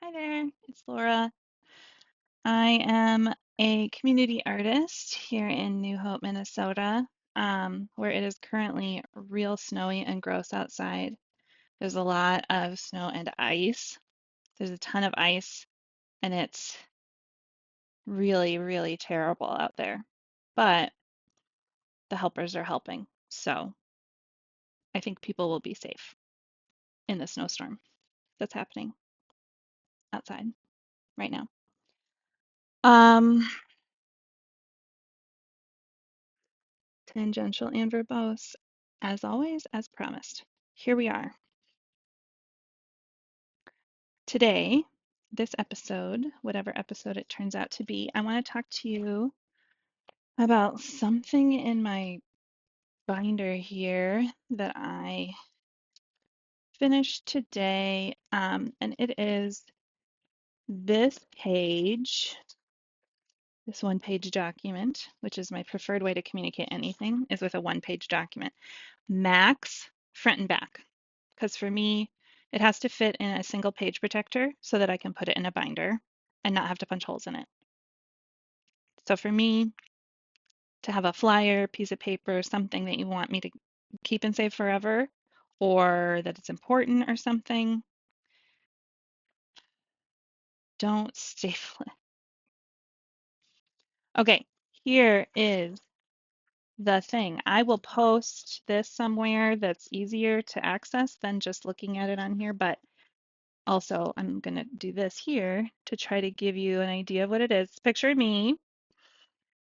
Hi there, it's Laura. I am a community artist here in New Hope, Minnesota, where it is currently real snowy and gross outside. There's a lot of snow and ice. There's a ton of ice, and it's really, really terrible out there. But the helpers are helping, so I think people will be safe in the snowstorm that's happening outside right now. Um, Tangential and verbose, as always, as promised. Here we are. Today, this episode, whatever episode it turns out to be, I want to talk to you about something in my binder here that I finished today. And it is this page, this one-page document, which is my preferred way to communicate anything, is with a one-page document. Max, front and back. Because for me, it has to fit in a single page protector so that I can put it in a binder and not have to punch holes in it. So for me, to have a flyer, piece of paper, something that you want me to keep and save forever, or that it's important or something, don't staple it. Okay, here is the thing. I will post this somewhere that's easier to access than just looking at it on here, but also I'm going to do this here to try to give you an idea of what it is. Picture me,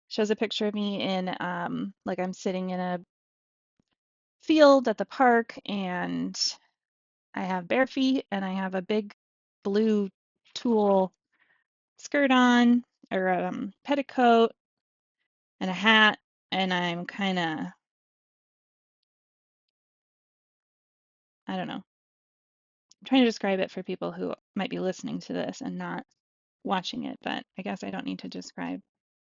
shows a picture of me in like I'm sitting in a field at the park and I have bare feet and I have a big blue tulle skirt on or petticoat and a hat, and I'm kind of, I don't know, I'm trying to describe it for people who might be listening to this and not watching it, but I guess I don't need to describe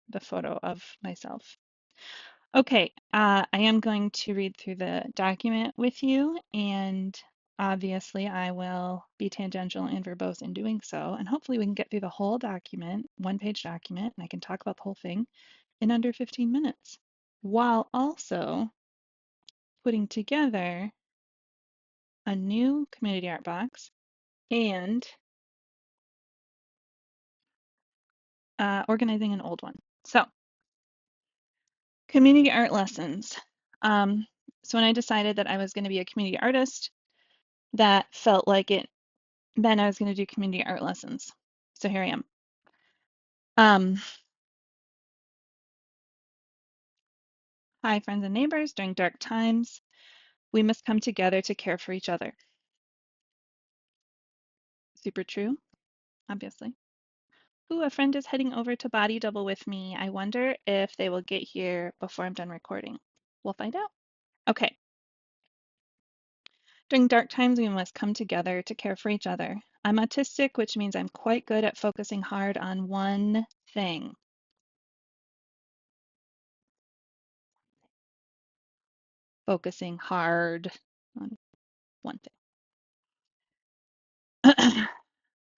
the photo of myself. Okay, I am going to read through the document with you, and obviously I will be tangential and verbose in doing so, and hopefully we can get through the whole document, one-page document, and I can talk about the whole thing in under 15 minutes, while also putting together a new community art box and organizing an old one. So, community art lessons. Um, so when I decided that I was going to be a community artist, that felt like it then I was going to do community art lessons. So here I am. Um, Hi, friends and neighbors. During dark times, we must come together to care for each other. Super true, obviously. Ooh, a friend is heading over to Body Double with me. I wonder if they will get here before I'm done recording. We'll find out. Okay. During dark times, we must come together to care for each other. I'm autistic, which means I'm quite good at focusing hard on one thing. Focusing hard on one thing.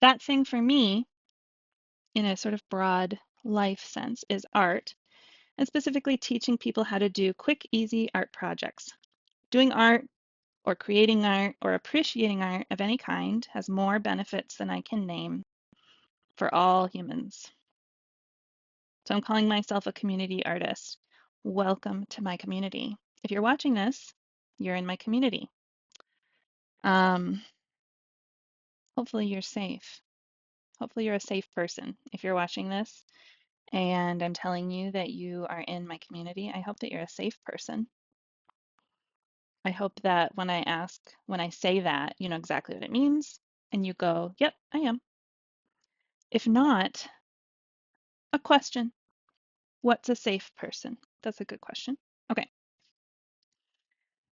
That thing for me, in a sort of broad life sense, is art, and specifically teaching people how to do quick, easy art projects. Doing art or creating art or appreciating art of any kind has more benefits than I can name for all humans. So I'm calling myself a community artist. Welcome to my community. If you're watching this, you're in my community. Um, Hopefully you're safe. Hopefully you're a safe person if you're watching this and I'm telling you that you are in my community. I hope that you're a safe person. I hope that when I say that, you know exactly what it means and you go, yep, I am. If not, a question. What's a safe person? That's a good question. Okay.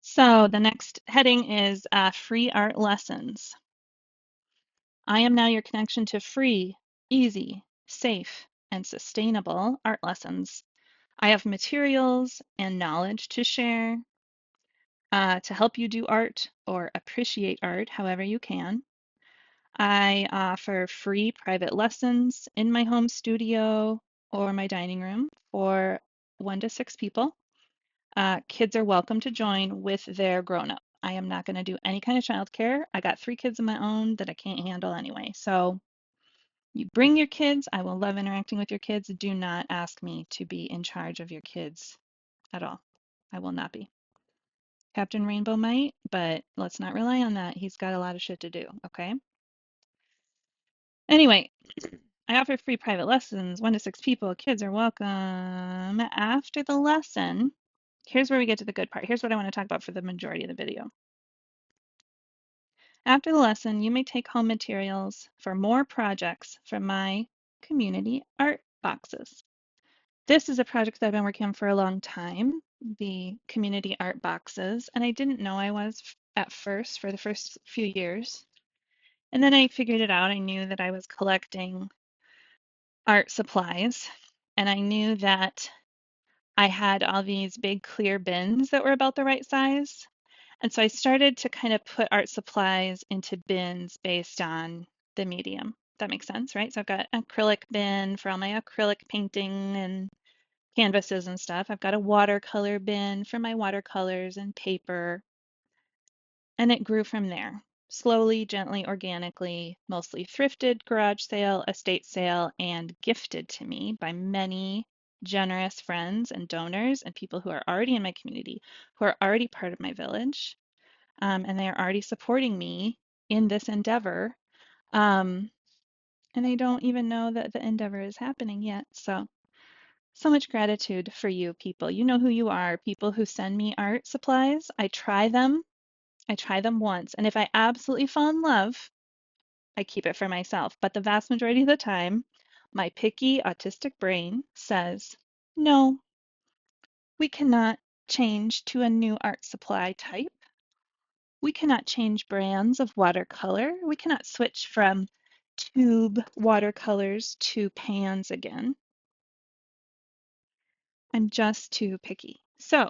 So the next heading is free art lessons. I am now your connection to free, easy, safe, and sustainable art lessons. I have materials and knowledge to share to help you do art or appreciate art however you can. I offer free private lessons in my home studio or my dining room for 1 to 6 people. Kids are welcome to join with their grown-up. I am not going to do any kind of childcare. I got 3 kids of my own that I can't handle anyway. So you bring your kids. I will love interacting with your kids. Do not ask me to be in charge of your kids at all. I will not be. Captain Rainbow might, but let's not rely on that. He's got a lot of shit to do, okay? Anyway, I offer free private lessons, 1 to 6 people. Kids are welcome. After the lesson, here's where we get to the good part. Here's what I want to talk about for the majority of the video. After the lesson, you may take home materials for more projects from my community art boxes. This is a project that I've been working on for a long time, the community art boxes, and I didn't know I was at first for the first few years. And then I figured it out. I knew that I was collecting art supplies, and I knew that I had all these big clear bins that were about the right size. And so I started to kind of put art supplies into bins based on the medium. That makes sense, right? So I've got an acrylic bin for all my acrylic painting and canvases and stuff. I've got a watercolor bin for my watercolors and paper. And it grew from there. Slowly, gently, organically, mostly thrifted, garage sale, estate sale, and gifted to me by many generous friends and donors and people who are already in my community, who are already part of my village, and they are already supporting me in this endeavor. Um, and I don't even know that the endeavor is happening yet. So much gratitude for you people. You know who you are, people who send me art supplies. I try them once, and if I absolutely fall in love, I keep it for myself. But the vast majority of the time, my picky autistic brain says, no, we cannot change to a new art supply type. We cannot change brands of watercolor. We cannot switch from tube watercolors to pans again. I'm just too picky. So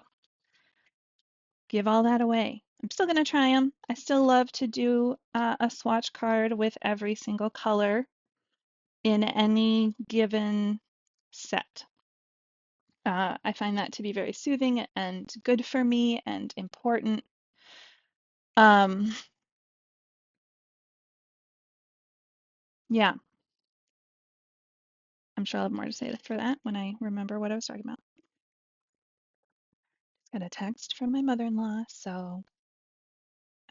give all that away. I'm still going to try them. I still love to do a swatch card with every single color in any given set. I find that to be very soothing and good for me and important. Um, yeah, I'm sure I'll have more to say for that when I remember what I was talking about. Got a text from my mother-in-law, so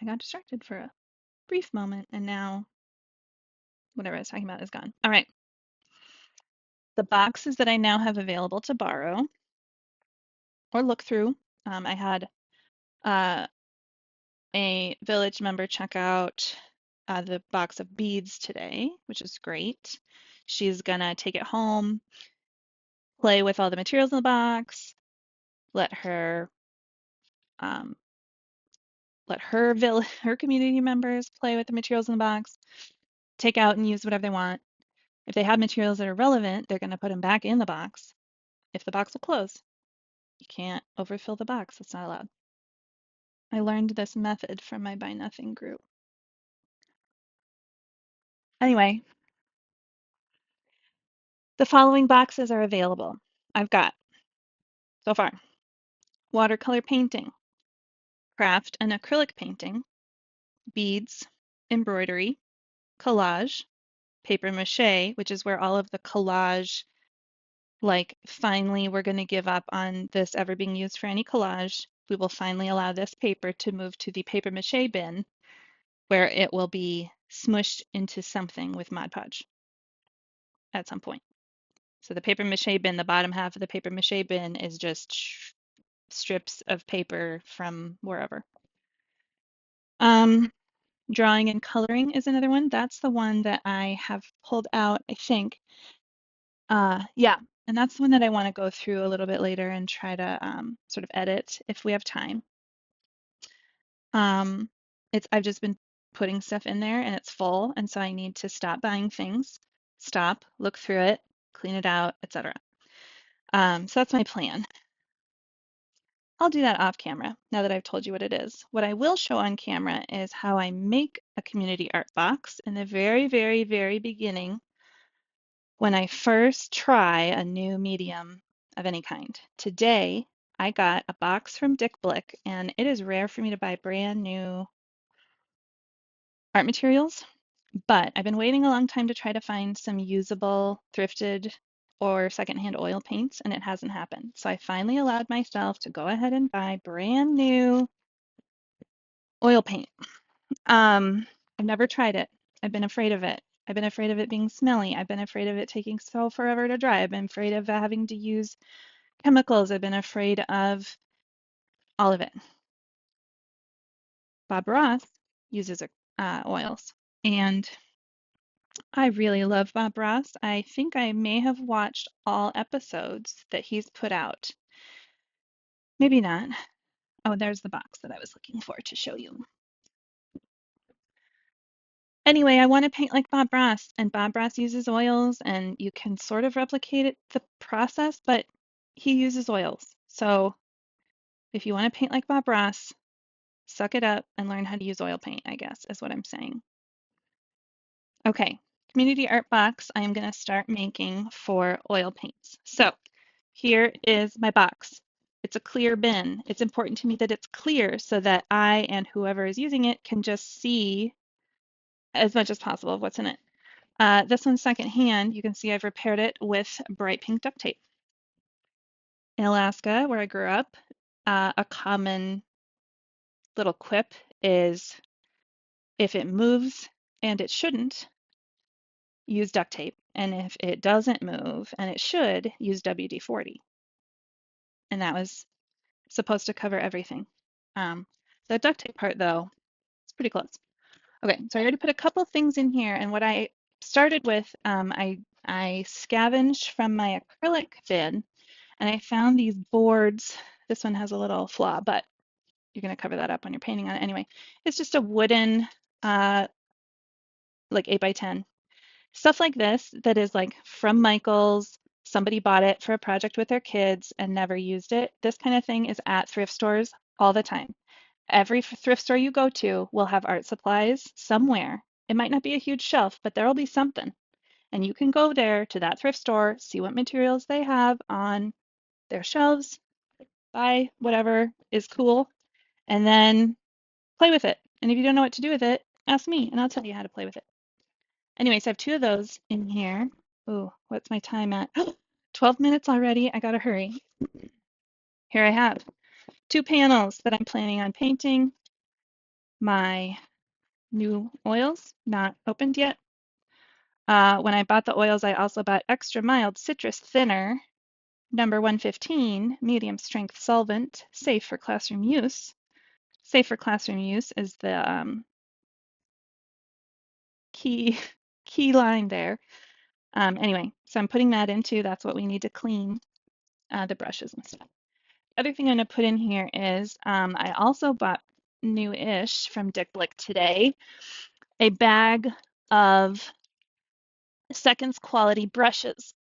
I got distracted for a brief moment, and now whatever I was talking about is gone. All right, the boxes that I now have available to borrow or look through. I had uh, a village member check out the box of beads today, which is great. She's gonna take it home, play with all the materials in the box, let her um, her community members play with the materials in the box, take out and use whatever they want. If they have materials that are relevant, they're gonna put them back in the box. If the box will close, you can't overfill the box. It's not allowed. I learned this method from my Buy Nothing group. Anyway, the following boxes are available. I've got so far watercolor painting, craft and acrylic painting, beads, embroidery, collage, paper mache, which is where all of the collage, like finally we're going to give up on this ever being used for any collage. We will finally allow this paper to move to the paper mache bin where it will be smushed into something with Mod Podge at some point. So the paper mache bin, the bottom half of the paper mache bin is just strips of paper from wherever. Drawing and coloring is another one. That's the one that I have pulled out, I think. Yeah, and that's the one that I want to go through a little bit later and try to sort of edit if we have time. I've just been putting stuff in there and it's full, and so I need to stop buying things, stop, look through it, clean it out, etc. So that's my plan. I'll do that off camera now that I've told you what it is. What I will show on camera is how I make a community art box in the very, very, very beginning when I first try a new medium of any kind. Today, I got a box from Dick Blick, and it is rare for me to buy brand new art materials, but I've been waiting a long time to try to find some usable thrifted or secondhand oil paints, and it hasn't happened. So I finally allowed myself to go ahead and buy brand new oil paint. I've never tried it. I've been afraid of it. I've been afraid of it being smelly. I've been afraid of it taking so forever to dry. I've been afraid of having to use chemicals. I've been afraid of all of it. Bob Ross uses oils, and I really love Bob Ross. I think I may have watched all episodes that he's put out. Maybe not. Oh, there's the box that I was looking for to show you. Anyway, I want to paint like Bob Ross, and Bob Ross uses oils, and you can sort of replicate the process, but he uses oils. So if you want to paint like Bob Ross, suck it up and learn how to use oil paint, I guess, is what I'm saying. Okay, community art box I am going to start making for oil paints. So here is my box. It's a clear bin. It's important to me that it's clear so that I and whoever is using it can just see as much as possible of what's in it. This one's secondhand. You can see I've repaired it with bright pink duct tape. In Alaska, where I grew up, a common little quip is if it moves and it shouldn't, use duct tape. And if it doesn't move and it should, use WD-40. And that was supposed to cover everything. The duct tape part, though, it's pretty close. Okay, so I already put a couple things in here, and what I started with, I scavenged from my acrylic bin, and I found these boards. This one has a little flaw, but you're going to cover that up when you're painting on it anyway. It's just a wooden, like 8 by 10. Stuff like this that is like from Michael's. Somebody bought it for a project with their kids and never used it. This kind of thing is at thrift stores all the time. Every thrift store you go to will have art supplies somewhere. It might not be a huge shelf, but there will be something. And you can go there to that thrift store, see what materials they have on their shelves, buy whatever is cool, and then play with it. And if you don't know what to do with it, ask me and I'll tell you how to play with it. Anyways, I have two of those in here. Ooh, what's my time at? 12 minutes already. I gotta hurry. Here I have two panels that I'm planning on painting. My new oils, not opened yet. When I bought the oils, I also bought extra mild citrus thinner, number 115, medium strength solvent, safe for classroom use. Safe for classroom use is the key key line there. Anyway, so I'm putting that into, that's what we need to clean the brushes and stuff. The other thing I'm going to put in here is I also bought new-ish from Dick Blick today, a bag of seconds quality brushes.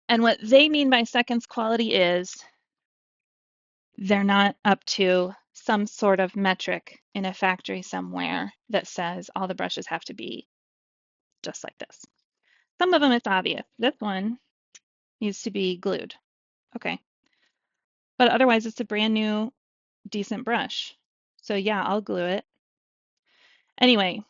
And what they mean by seconds quality is they're not up to some sort of metric in a factory somewhere that says all the brushes have to be just like this. Some of them it's obvious. This one needs to be glued. Okay. But otherwise it's a brand new decent brush. So yeah, I'll glue it. Anyway,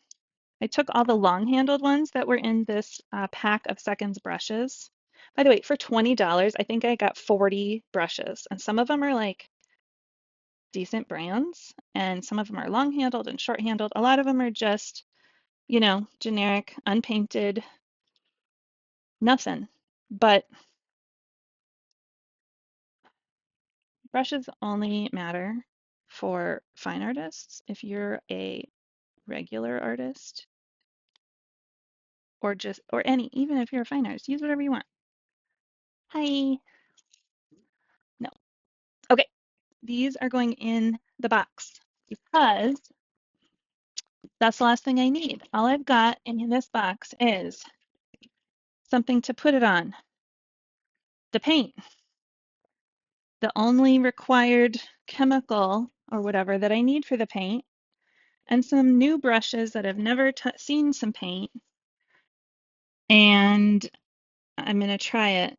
I took all the long-handled ones that were in this pack of seconds brushes. By the way, for $20, I think I got 40 brushes, and some of them are like decent brands, and some of them are long-handled and short-handled. A lot of them are just, you know, generic, unpainted, nothing. But brushes only matter for fine artists. If you're a regular artist, or any, even if you're a fine artist, use whatever you want. Hi. No. Okay. These are going in the box because that's the last thing I need. All I've got in this box is something to put it on, the paint. the only required chemical or whatever that I need for the paint, and some new brushes that have never seen some paint, and I'm going to try it.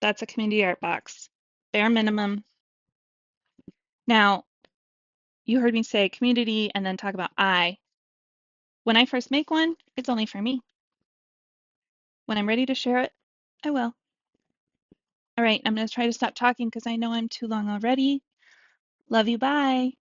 That's a community art box, bare minimum. Now, you heard me say community and then talk about I. When I first make one, it's only for me. When I'm ready to share it, I will. All right, I'm going to try to stop talking because I know I'm too long already. Love you, bye.